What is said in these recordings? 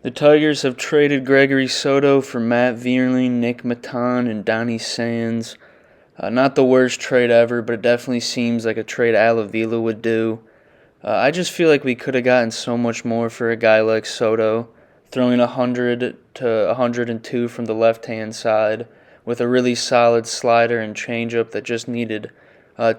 The Tigers have traded Gregory Soto for Matt Vierling, Nick Maton, and Donny Sands. Not the worst trade ever, but it definitely seems like a trade Alavila would do. I just feel like we could have gotten so much more for a guy like Soto, throwing 100 to 102 from the left-hand side with a really solid slider and changeup that just needed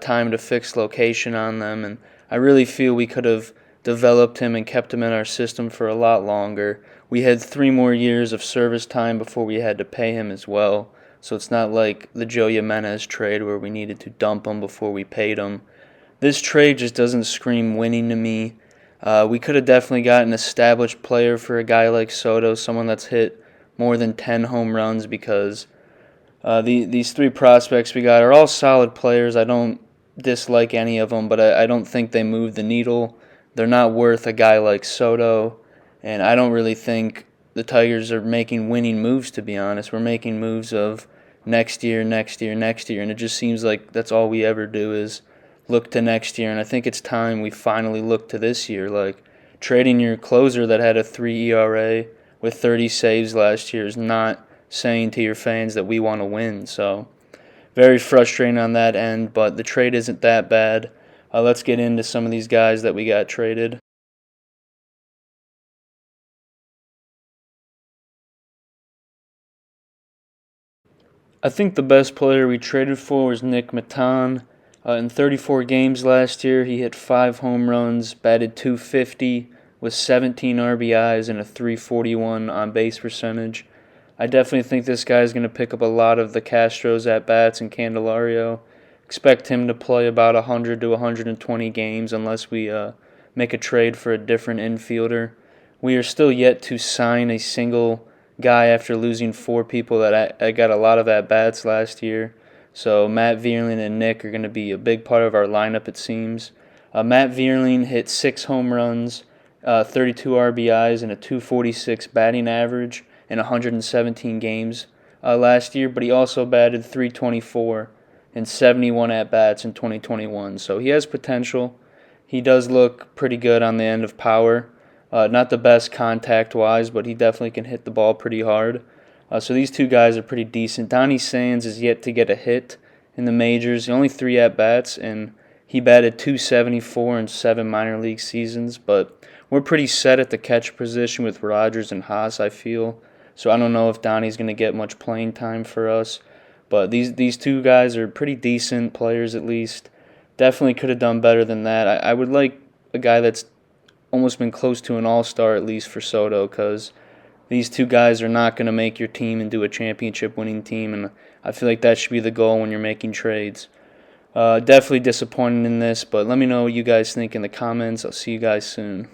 time to fix location on them. And I really feel we could have developed him and kept him in our system for a lot longer. We had 3 more years of service time before we had to pay him as well. So it's not like the Joe Jimenez trade where we needed to dump him before we paid him. This trade just doesn't scream winning to me. We could have definitely got an established player for a guy like Soto, someone that's hit more than 10 home runs, because these 3 prospects we got are all solid players. I don't dislike any of them, but I don't think they move the needle. They're not worth a guy like Soto, and I don't really think the Tigers are making winning moves, to be honest. We're making moves of next year, next year, next year, and it just seems like that's all we ever do is look to next year. And I think it's time we finally look to this year. Like, trading your closer that had a 3 ERA with 30 saves last year is not saying to your fans that we want to win. So very frustrating on that end, but the trade isn't that bad. Let's get into some of these guys that we got traded. I think the best player we traded for was Nick Maton. In 34 games last year, he hit 5 home runs, batted .250 with 17 RBIs and a .341 on-base percentage. I definitely think this guy is going to pick up a lot of the Castros at-bats in Candelario. Expect him to play about 100 to 120 games unless we make a trade for a different infielder. We are still yet to sign a single guy after losing 4 people that I got a lot of at-bats last year. So Matt Vierling and Nick are going to be a big part of our lineup, it seems. Matt Vierling hit 6 home runs, 32 RBIs, and a .246 batting average in 117 games last year, but he also batted .324 and 71 at-bats in 2021. So he has potential. He does look pretty good on the end of power. Not the best contact-wise, but he definitely can hit the ball pretty hard. So these 2 guys are pretty decent. Donny Sands is yet to get a hit in the majors. Only 3 at-bats, and he batted .274 in 7 minor league seasons. But we're pretty set at the catcher position with Rogers and Haas, I feel. So I don't know if Donnie's going to get much playing time for us. But these 2 guys are pretty decent players, at least. Definitely could have done better than that. I would like a guy that's almost been close to an all-star at least for Soto, because these 2 guys are not going to make your team into a championship-winning team, and I feel like that should be the goal when you're making trades. Definitely disappointed in this, but let me know what you guys think in the comments. I'll see you guys soon.